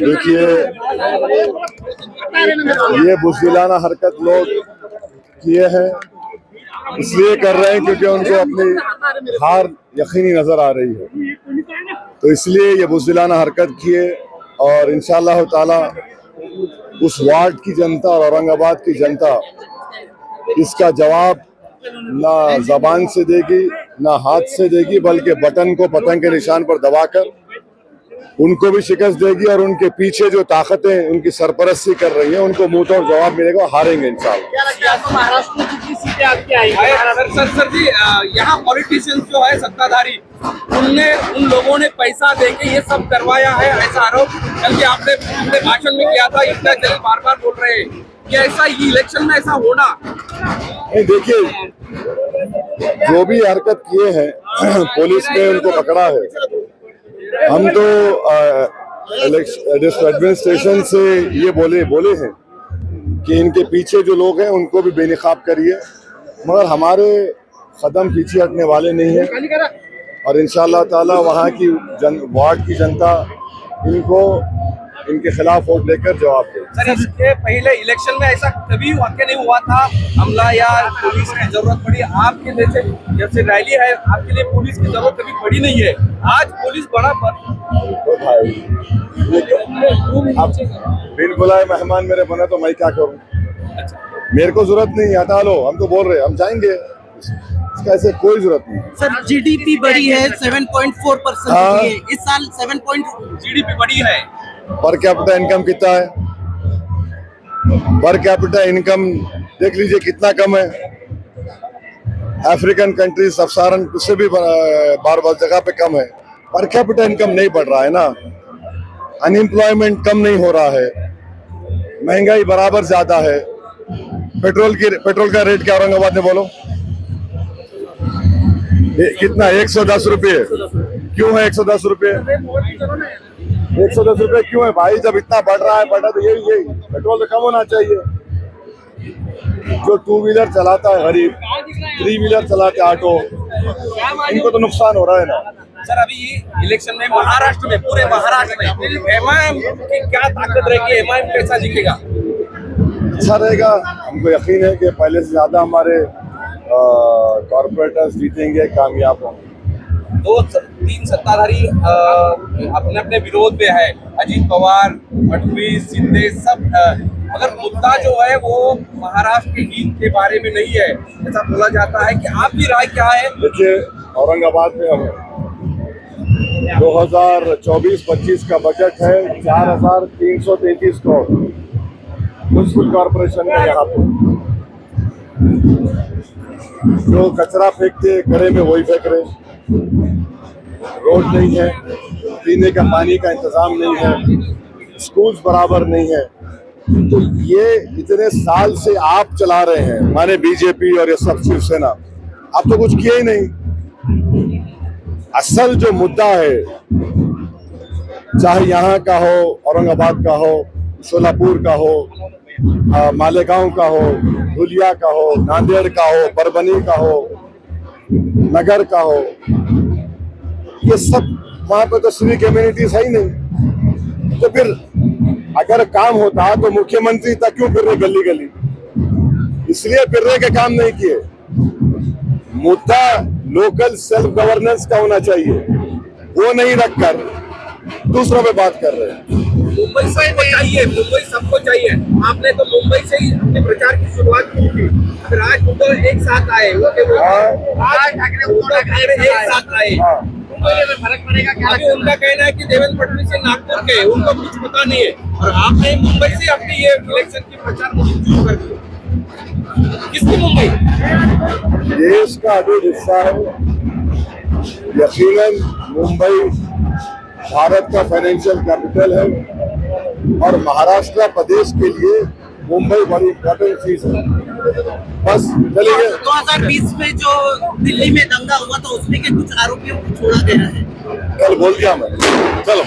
देखिए, ये बुज़दिलाना हरकत लोग किए हैं, इसलिए कर रहे हैं क्योंकि उनको अपनी हार यकीनी नजर आ रही है, तो इसलिए ये बुज़दिलाना हरकत किए। और इंशाअल्लाह ताला उस वार्ड की जनता और औरंगाबाद की जनता इसका जवाब ना जबान से देगी ना हाथ से देगी, बल्कि बटन को पतंग के निशान पर दबाकर उनको भी शिकस्त देगी। और उनके पीछे जो ताकतें उनकी सरपरस्ती कर रही हैं उनको मुंह तोड़ जवाब मिलेगा, हारेंगे इंशाअल्लाह। महाराष्ट्र में कितनी सीटें आपकी आएंगी? सर जी, यहाँ पॉलिटिशियंस जो है सत्ताधारी, उन लोगों ने पैसा देके ये सब करवाया है, ऐसा आरोप कल आपने अपने भाषण में किया था। इतना जल्द बार बार बोल रहे हैं कि ऐसा इलेक्शन में ऐसा होना नहीं। देखिए, जो भी हरकत किए हैं पुलिस ने उनको पकड़ा है। हम तो एडमिनिस्ट्रेशन से ये बोले हैं कि इनके पीछे जो लोग हैं उनको भी बेनकाब करिए, मगर हमारे कदम पीछे हटने वाले नहीं है। और इंशाअल्लाह ताला वहाँ की वार्ड की जनता इनको इनके खिलाफ वोट देकर जवाब दे। सर, इसके पहले इलेक्शन में ऐसा कभी वाकई नहीं हुआ था, हमला या पुलिस की जरूरत पड़ी आपके जैसे जब से रैली है, आपके लिए पुलिस की जरूरत कभी पड़ी नहीं है। आज पुलिस बड़ा तो भाई अब बिन बुलाए मेहमान मेरे बने तो मैं क्या करूं? मेरे को जरूरत नहीं, हटा लो। हम तो बोल रहे हैं हम जाएंगे, इसका ऐसे कोई जरूरत नहीं। सर, जीडीपी बढ़ी है 7.4%, इस साल 7. जीडीपी बढ़ी है। पर कैपिटा इनकम कितना है? पर कैपिटा इनकम देख लीजिए कितना कम है। अफ्रीकन कंट्री सब सारन उससे भी बार जगह पे कम है। पर कैपिटा इनकम नहीं बढ़ रहा है ना, अनएम्प्लॉयमेंट कम नहीं हो रहा है, महंगाई बराबर ज्यादा है। पेट्रोल का रेट क्या औरंगाबाद में बोलो कितना? 110 रुपये। क्यों है 110 रुपये? 110 रुपये क्यों है भाई? जब इतना बढ़ रहा है तो यही पेट्रोल तो कम होना चाहिए। जो 2 व्हीलर चलाता है गरीब, 3 व्हीलर चलाते ऑटो, इनको तो नुकसान हो रहा है ना। सर, अभी इलेक्शन में महाराष्ट्र में, पूरे महाराष्ट्र में एमआईएम की क्या ताकत रहेगी? एमआईएम कैसा दिखेगा? अच्छा रहेगा। हमको यकीन है कि पहले से ज्यादा हमारे कॉर्पोरेटर्स जीतेंगे, कामयाब होंगे। 2-3 सत्ताधारी अपने अपने विरोध में है, अजीत पवार, फडणवीस, शिंदे सब, मगर मुद्दा जो है वो महाराष्ट्र के हित के बारे में नहीं है, ऐसा बोला जाता है। कि आपकी राय क्या है? देखिए, औरंगाबाद में हम 2024-25 का बजट है 4,333 करोड़ म्युनिसिपल कॉर्पोरेशन में। यहाँ पर जो कचरा फेंकते गड्ढे में वही फेंक रहे, रोड नहीं है, पीने का पानी का इंतजाम नहीं है, स्कूल्स बराबर नहीं है। तो ये इतने साल से आप चला रहे हैं, माने बीजेपी और ये सब शिवसेना, आप तो कुछ किया ही नहीं। असल जो मुद्दा है, चाहे यहाँ का हो, औरंगाबाद का हो, सोलापुर का हो, मालेगांव का हो, धुलिया का हो, नांदेड़ का हो, परभनी का हो, नगर का हो, ये सब वहां पे तो सिविक कम्युनिटीज है ही नहीं। तो फिर अगर काम होता तो मुख्यमंत्री तक क्यों फिर रहे गली गली? इसलिए फिर रहे के काम नहीं किए। मुद्दा लोकल सेल्फ गवर्नेंस का होना चाहिए, वो नहीं रखकर दूसरों पे बात कर रहे हैं। मुंबई सबको चाहिए, मुंबई सबको चाहिए। आपने तो मुंबई से ही अपने प्रचार की शुरुआत की थी। फिर आज उद्धव एक साथ आए, आज ठाकरे एक साथ आए, मुंबई में फर्क पड़ेगा क्या? अभी उनका कहना है कि देवेंद्र फडणवीस से नागपुर के, उनको कुछ पता नहीं है, और आपने मुंबई से अपनी ये इलेक्शन की प्रचार मुहिम शुरू कर दी। किसकी मुंबई? देश का अभी हिस्सा है। यकीनन मुंबई भारत का फाइनेंशियल कैपिटल है और महाराष्ट्र प्रदेश के लिए मुंबई बड़ी इंपॉर्टेंट चीज है। बस चलिए। 2020 में जो दिल्ली में दंगा हुआ था उसमें के कुछ आरोपियों को छोड़ा गया है, कल बोल दिया मैं। चलो।